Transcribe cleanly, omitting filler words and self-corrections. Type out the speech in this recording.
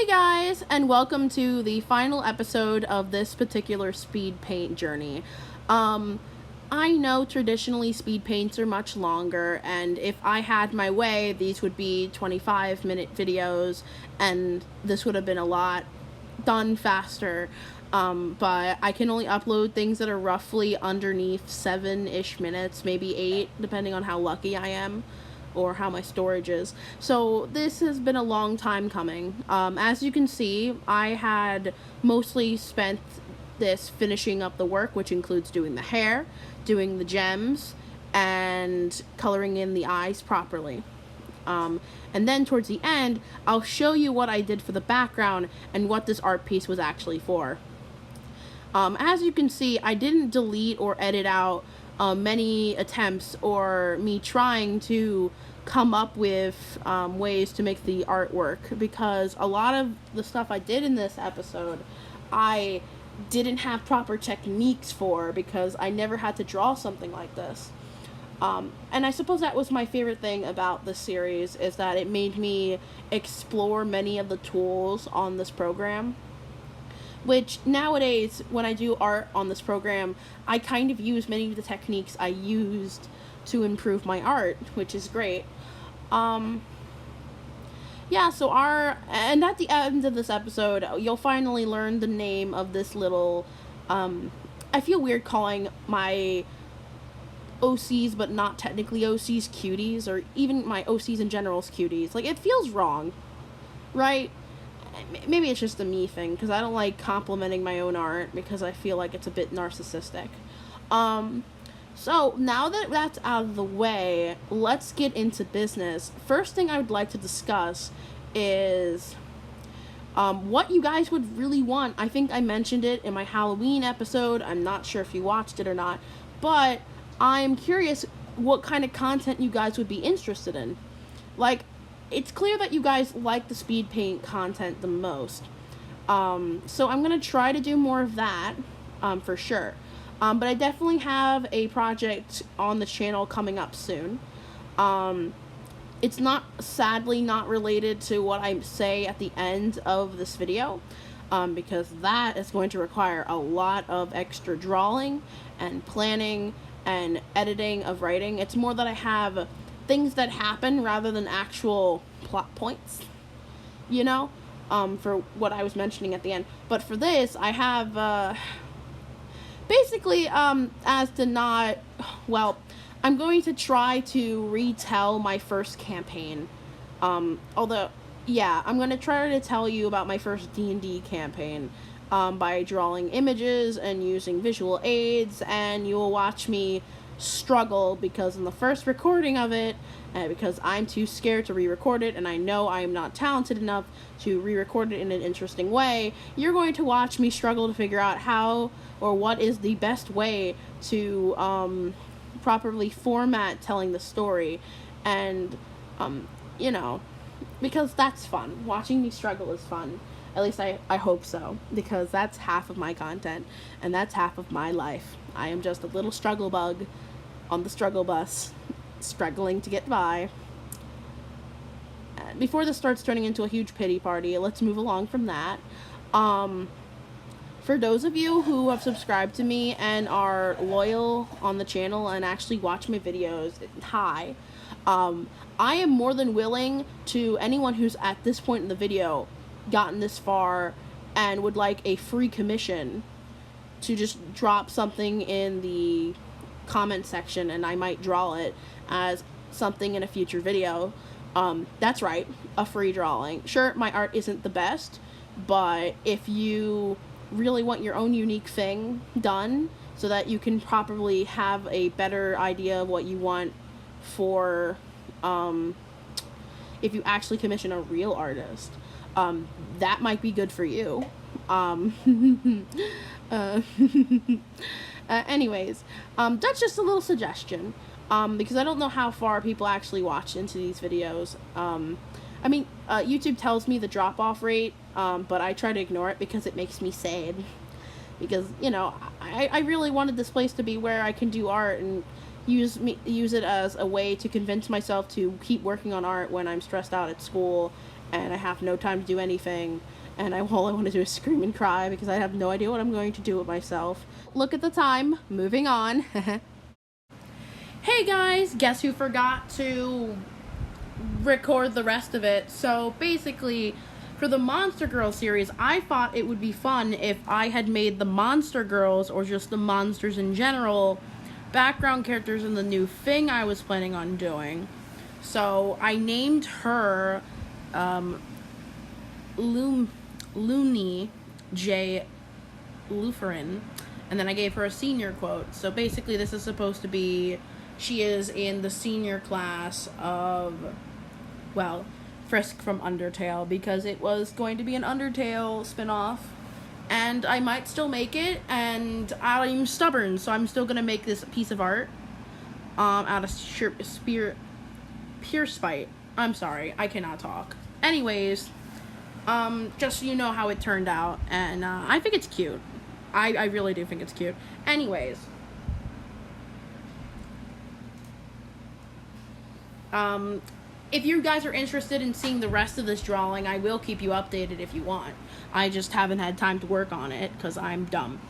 Hey guys, and welcome to the final episode of this particular speed paint journey. I know traditionally speed paints are much longer, and if I had my way, these would be 25-minute videos, and this would have been a lot done faster. But I can only upload things that are roughly underneath 7-ish minutes, maybe 8, depending on how lucky I am or how my storage is. So this has been a long time coming. As you can see, I had mostly spent this finishing up the work, which includes doing the hair, doing the gems, and coloring in the eyes properly. And then towards the end, I'll show you what I did for the background and what this art piece was actually for. As you can see, I didn't delete or edit out many attempts or me trying to come up with ways to make the art work, because a lot of the stuff I did in this episode I didn't have proper techniques for, because I never had to draw something like this. And I suppose that was my favorite thing about this series, is that it made me explore many of the tools on this program, which nowadays, when I do art on this program, I kind of use many of the techniques I used to improve my art, which is great. Yeah, so and at the end of this episode, you'll finally learn the name of this little, I feel weird calling my OCs, but not technically OCs, cuties, or even my OCs in general's cuties. Like, it feels wrong, right? Maybe it's just a me thing, because I don't like complimenting my own art, because I feel like it's a bit narcissistic. So now that that's out of the way, let's get into business. First thing I would like to discuss is what you guys would really want. I think I mentioned it in my Halloween episode. I'm not sure if you watched it or not, but I'm curious what kind of content you guys would be interested in. Like, it's clear that you guys like the speed paint content the most. So I'm going to try to do more of that, for sure. But I definitely have a project on the channel coming up soon. It's sadly not related to what I say at the end of this video, because that is going to require a lot of extra drawing and planning and editing of writing. It's more that I have things that happen rather than actual plot points, for what I was mentioning at the end. But for this, I have, basically, I'm going to try to retell my first campaign. I'm going to try to tell you about my first D&D campaign, by drawing images and using visual aids, and you will watch me struggle, because in the first recording of it, because I'm too scared to re-record it, and I know I am not talented enough to re-record it in an interesting way, you're going to watch me struggle to figure out how or what is the best way to properly format telling the story. And because that's fun. Watching me struggle is fun. At least I hope so, because that's half of my content, and that's half of my life. I am just a little struggle bug on the struggle bus, struggling to get by. Before this starts turning into a huge pity party, let's move along from that. For those of you who have subscribed to me and are loyal on the channel and actually watch my videos, hi. I am more than willing to anyone who's at this point in the video gotten this far and would like a free commission to just drop something in the comment section, and I might draw it as something in a future video. That's right, a free drawing. Sure, my art isn't the best, but if you really want your own unique thing done so that you can properly have a better idea of what you want for, if you actually commission a real artist, that might be good for you. Anyways, that's just a little suggestion, because I don't know how far people actually watch into these videos. YouTube tells me the drop-off rate, but I try to ignore it because it makes me sad. Because, I really wanted this place to be where I can do art and use it as a way to convince myself to keep working on art when I'm stressed out at school and I have no time to do anything, and all I want to do is scream and cry because I have no idea what I'm going to do with myself. Look at the time. Moving on. Hey guys, guess who forgot to record the rest of it? So basically, for the Monster Girls series, I thought it would be fun if I had made the Monster Girls, or just the monsters in general, background characters in the new thing I was planning on doing. So I named her Looney J. Lutheran, and then I gave her a senior quote. So basically this is supposed to be, she is in the senior class of, well, Frisk from Undertale, because it was going to be an Undertale spin-off, and I might still make it, and I'm stubborn, so I'm still gonna make this piece of art out of pure spite. I'm sorry, I cannot talk. Anyways, just so you know how it turned out, and I think it's cute. I really do think it's cute. Anyways, if you guys are interested in seeing the rest of this drawing, I will keep you updated if you want. I just haven't had time to work on it because I'm dumb.